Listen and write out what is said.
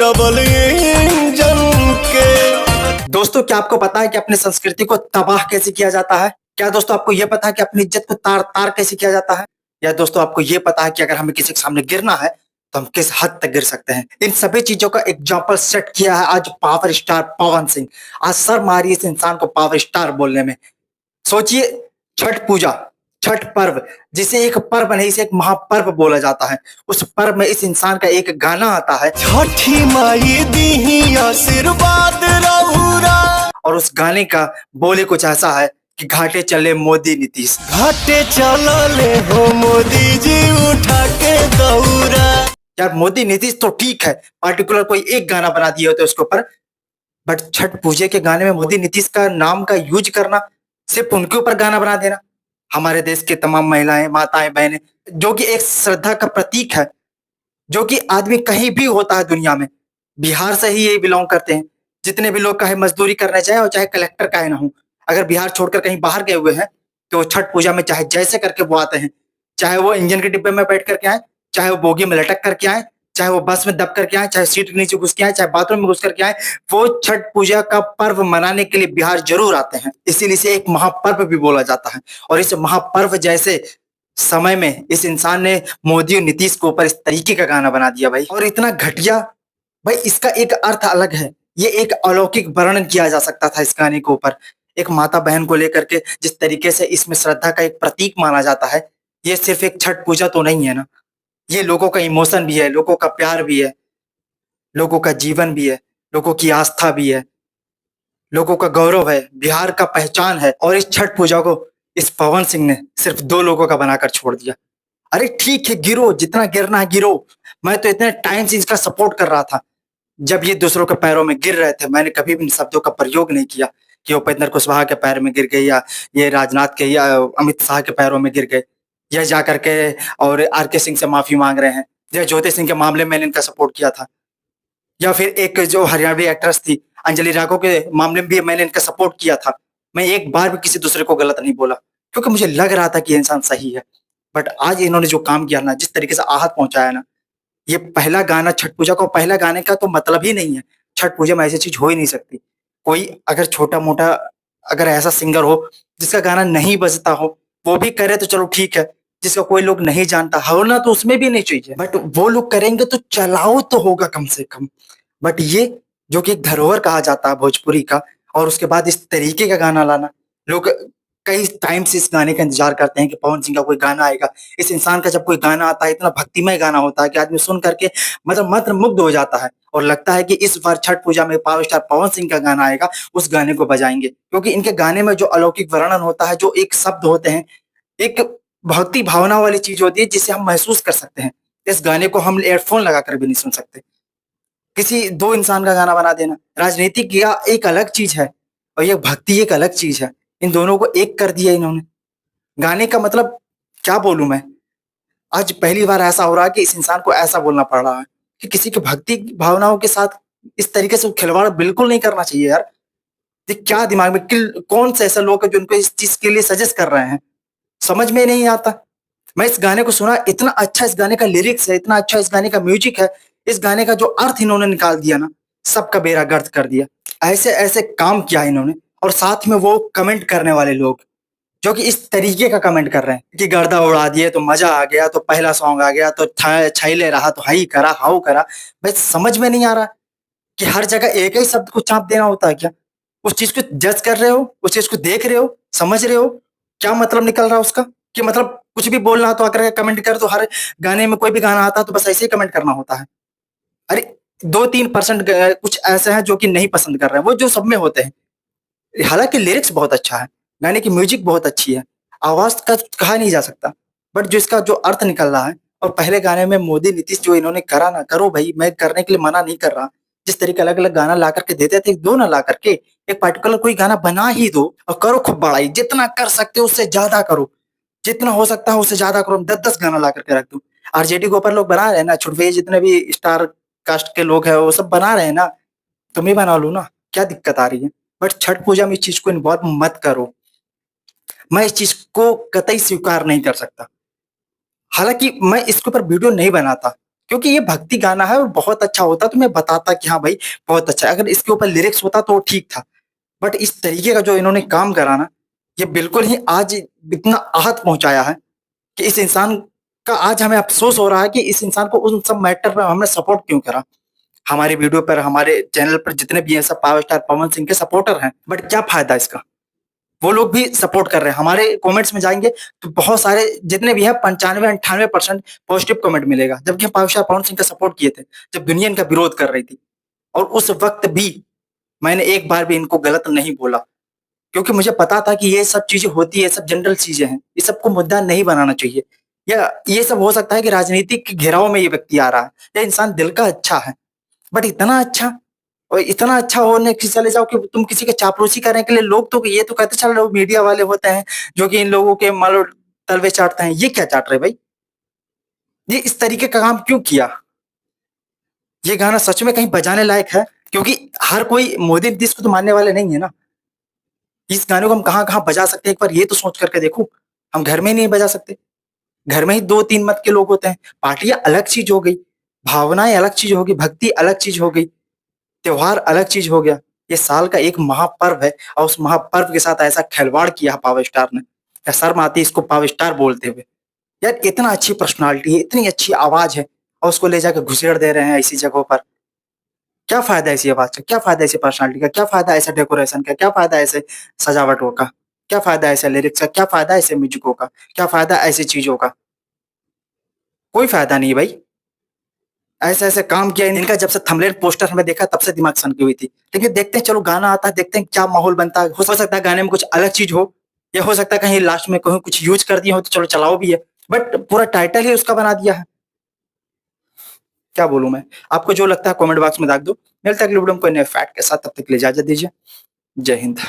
Double engine के। दोस्तों, क्या आपको पता है कि अपनी संस्कृति को तबाह कैसे किया जाता है? क्या दोस्तों आपको यह पता है कि अपनी इज्जत को तार तार कैसे किया जाता है? या दोस्तों आपको यह पता है कि अगर हमें किसी के सामने गिरना है तो हम किस हद तक गिर सकते हैं? इन सभी चीजों का एग्जाम्पल सेट किया है आज पावर स्टार पवन सिंह। आज सर मारी इस इंसान को पावर स्टार बोलने में। सोचिए, छठ पूजा, छठ पर्व, जिसे एक पर्व नहीं, इसे एक महापर्व बोला जाता है। उस पर्व में इस इंसान का एक गाना आता है, छठी माई दी आशीर्वाद रउरा। और उस गाने का बोले कुछ ऐसा है कि घाटे चले मोदी नीतीश। घाटे चलले हो मोदी जी उठा के दौरा। यार, मोदी नीतीश तो ठीक है, पार्टिकुलर कोई एक गाना बना दिए होते उसके ऊपर, बट छठ पूजे के गाने में मोदी नीतीश का नाम का यूज करना, सिर्फ उनके ऊपर गाना बना देना। हमारे देश के तमाम महिलाएं, माताएं, बहनें, जो कि एक श्रद्धा का प्रतीक है, जो कि आदमी कहीं भी होता है दुनिया में, बिहार से ही ये बिलोंग करते हैं। जितने भी लोग चाहे मजदूरी करना चाहे और चाहे कलेक्टर का ही ना हो, अगर बिहार छोड़कर कहीं बाहर गए हुए हैं तो छठ पूजा में चाहे जैसे करके वो आते हैं, चाहे वो इंजन के डिब्बे में बैठ करके आए, चाहे वो बोगी में लटक करके आए, चाहे वो बस में दब करके आए, चाहे सीट के नीचे घुस के आए, चाहे बाथरूम में घुस करके आए, वो छठ पूजा का पर्व मनाने के लिए बिहार जरूर आते हैं। इसीलिए इसे एक महापर्व भी बोला जाता है। और इस महापर्व जैसे समय में इस इंसान ने मोदी और नीतीश के ऊपर इस तरीके का गाना बना दिया भाई, और इतना घटिया। भाई, इसका एक अर्थ अलग है, ये एक अलौकिक वर्णन किया जा सकता था इस गाने के ऊपर। एक माता बहन को लेकर के जिस तरीके से इसमें श्रद्धा का एक प्रतीक माना जाता है, ये सिर्फ एक छठ पूजा तो नहीं है ना, ये लोगों का इमोशन भी है, लोगों का प्यार भी है, लोगों का जीवन भी है, लोगों की आस्था भी है, लोगों का गौरव है, बिहार का पहचान है। और इस छठ पूजा को इस पवन सिंह ने सिर्फ दो लोगों का बनाकर छोड़ दिया। अरे ठीक है, गिरो, जितना गिरना है गिरो। मैं तो इतने टाइम से इसका सपोर्ट कर रहा था। जब ये दूसरों के पैरों में गिर रहे थे, मैंने कभी भी इन शब्दों का प्रयोग नहीं किया कि उपेंद्र कुशवाहा के पैर में गिर गए, या ये राजनाथ के या अमित शाह के पैरों में गिर गए, या जा करके और आर के सिंह से माफी मांग रहे हैं, या ज्योति सिंह के मामले में मैंने इनका सपोर्ट किया था, या फिर एक जो हरियाणवी एक्ट्रेस थी अंजलि राघव के मामले में भी मैंने इनका सपोर्ट किया था। मैं एक बार भी किसी दूसरे को गलत नहीं बोला, क्योंकि मुझे लग रहा था कि ये इंसान सही है। बट आज इन्होंने जो काम किया ना, जिस तरीके से आहत पहुंचाया ना, ये पहला गाना छठ पूजा को, पहला गाने का तो मतलब ही नहीं है। छठ पूजा में ऐसी चीज हो ही नहीं सकती। कोई अगर छोटा मोटा अगर ऐसा सिंगर हो जिसका गाना नहीं बजता हो, वो भी करे तो चलो ठीक है, जिसका कोई लोग नहीं जानता होना तो उसमें भी नहीं चाहिए, बट वो लोग करेंगे तो चलाओ तो होगा कम से कम। बट ये जो कि एक धरोहर कहा जाता है भोजपुरी का, और उसके बाद इस तरीके का गाना लाना, लोग कई टाइम से इस गाने का इंतजार करते हैं कि पवन सिंह का कोई गाना आएगा। इस इंसान का जब कोई गाना आता है, इतना भक्तिमय गाना होता है कि आदमी सुन करके मतलब मंत्र मुग्ध हो जाता है, और लगता है कि इस बार छठ पूजा में पावर स्टार पवन सिंह का गाना आएगा, उस गाने को बजाएंगे, क्योंकि इनके गाने में जो अलौकिक वर्णन होता है, जो एक शब्द होते हैं, एक भक्ति भावना वाली चीज होती है जिसे हम महसूस कर सकते हैं। इस गाने को हम एयरफोन लगाकर भी नहीं सुन सकते। किसी दो इंसान का गाना बना देना, राजनीति किया एक अलग चीज है और ये भक्ति एक अलग चीज है। इन दोनों को एक कर दिया इन्होंने। गाने का मतलब क्या बोलूं मैं? आज पहली बार ऐसा हो रहा है कि इस इंसान को ऐसा बोलना पड़ रहा है कि किसी की भक्ति भावनाओं के साथ इस तरीके से खिलवाड़ बिल्कुल नहीं करना चाहिए यार। ये क्या दिमाग में कौन से ऐसे लोग हैं जो उनको इस चीज के लिए सजेस्ट कर रहे हैं? समझ में नहीं आता। मैं इस गाने को सुना, इतना अच्छा इस गाने का लिरिक्स है, इतना अच्छा इस गाने का म्यूजिक है, इस गाने का जो अर्थ इन्होंने निकाल दिया ना, सबका बेड़ा गर्क कर दिया। ऐसे ऐसे काम किया इन्होंने, और साथ में वो कमेंट करने वाले लोग जो कि इस तरीके का कमेंट कर रहे हैं कि गर्दा उड़ा दिए तो मजा आ गया, तो पहला सॉन्ग आ गया, तो छैले रहा तो हाई करा हाउ करा। भाई समझ में नहीं आ रहा कि हर जगह एक ही शब्द को चाप देना होता है क्या? उस चीज को जज कर रहे हो, उस चीज को देख रहे हो, समझ रहे हो क्या मतलब निकल रहा है उसका? कि मतलब कुछ भी बोलना हो तो आकर कमेंट कर दो। हर गाने में कोई भी गाना आता है तो बस ऐसे ही कमेंट करना होता है। अरे 2-3% कुछ ऐसे हैं जो कि नहीं पसंद कर रहे हैं, वो जो सब में होते हैं। हालांकि लिरिक्स बहुत अच्छा है, गाने की म्यूजिक बहुत अच्छी है, आवाज का कहा नहीं जा सकता, बट जो इसका जो अर्थ निकल रहा है, और पहले गाने में मोदी नीतीश जो इन्होंने करा ना, करो भाई, मैं करने के लिए मना नहीं कर रहा। जिस तरीके अलग अलग गाना ला करके देते थे, दो ना ला करके एक पर्टिकुलर कोई गाना बना ही दो और करो खूब बड़ाई, जितना कर सकते हो उससे ज्यादा करो, जितना हो सकता है उससे ज्यादा करो। 10-10 गाना ला करके रख दो। आरजेडी के ऊपर लोग बना रहे हैं ना, छुटवे जितने भी स्टार कास्ट के लोग हैं वो सब बना रहे हैं ना, तुम ही बना लो ना, क्या दिक्कत आ रही है? बट छठ पूजा में इस चीज को इन्वॉल्व मत करो। मैं इस चीज को कतई स्वीकार नहीं कर सकता। हालांकि मैं इसके ऊपर वीडियो नहीं बनाता, क्योंकि ये भक्ति गाना है और बहुत अच्छा होता तो मैं बताता कि हाँ भाई बहुत अच्छा है। अगर इसके ऊपर लिरिक्स होता तो ठीक था। बट इस तरीके का जो इन्होंने काम करा ना, ये बिल्कुल ही आज इतना आहत पहुंचाया है कि इस इंसान का आज हमें अफ़सोस हो रहा है कि इस इंसान को उन सब मैटर पे हमने सपोर्ट क्यों करा। हमारी वीडियो पर, हमारे चैनल पर जितने भी हैं सब पावर स्टार पवन सिंह के सपोर्टर हैं, बट क्या फ़ायदा इसका? वो लोग भी सपोर्ट कर रहे हैं। हमारे कमेंट्स में जाएँगे तो बहुत सारे जितने भी हैं 95-98% पॉजिटिव कमेंट मिलेगा। जबकि हम पावर स्टार पवन सिंह का सपोर्ट किए थे, जब दुनिया इनका विरोध कर रही थी। और उस वक़्त भी मैंने एक बार भी इनको गलत नहीं बोला, क्योंकि मुझे पता था कि ये सब चीज़ें होती है, सब जनरल चीज़ें हैं। ये सबको मुद्दा नहीं बनाना चाहिए। या ये सब हो सकता है कि राजनीतिक के घेराव में ये व्यक्ति आ रहा है, या इंसान दिल का अच्छा है। बट इतना अच्छा, और इतना अच्छा होने कि चले जाओ कि तुम किसी की चापलूसी करने के लिए, लोग तो ये तो कहते चल लोग मीडिया वाले होते हैं जो कि इन लोगों के मान लो तलवे चाटते हैं। ये क्या चाट रहे भाई? ये इस तरीके का काम क्यों किया? ये गाना सच में कहीं बजाने लायक है? क्योंकि हर कोई मोदी नीतीश को तो मानने वाले नहीं है ना। इस गाने को हम कहाँ-कहाँ बजा सकते हैं, एक बार ये तो सोच करके देखो। हम घर में ही नहीं बजा सकते। घर में ही 2-3 मत के लोग होते हैं। पार्टियाँ अलग चीज़ हो गई, भावनाएँ अलग चीज़ हो गई, भक्ति अलग चीज़ हो गई, त्योहार अलग चीज़ हो गया। ये साल का एक महापर्व है और उस महापर्व के साथ ऐसा खिलवाड़ किया पावर स्टार ने। क्या शर्म आती है इसको पावर स्टार बोलते हुए? यार इतना अच्छी पर्सनैलिटी है, इतनी अच्छी आवाज़ है और उसको ले जाके घुसेड़ दे रहे हैं ऐसी जगहों पर। क्या फ़ायदा ऐसी आवाज़ का? क्या फ़ायदा ऐसी पर्सनैलिटी का? क्या फ़ायदा ऐसे डेकोरेशन का? क्या फ़ायदा ऐसे सजावटों का? क्या फ़ायदा ऐसे लिरिक्स का? क्या फ़ायदा ऐसे म्यूज़िकों का? क्या फ़ायदा ऐसी चीज़ों का? कोई फ़ायदा नहीं है भाई। ऐसे-ऐसे काम किया इनका, जब से थंबनेल पोस्टर हमें देखा तब से दिमाग सनकी हुई थी। लेकिन देखते हैं, चलो गाना आता है, देखते हैं क्या माहौल बनता है। हो सकता है गाने में कुछ अलग चीज़ हो, या हो सकता है कहीं लास्ट में कहूँ कुछ यूज़ कर दिए हो तो चलो चलाओ भी है। बट पूरा टाइटल ही उसका बना दिया है। क्या बोलूँ मैं? आपको जो लगता है कमेंट बॉक्स में दाग दो। मिलते हैं अगली वीडियो में कोई नए फैक्ट के साथ, तब तक के लिए इजाज़त दीजिए। जय हिंद।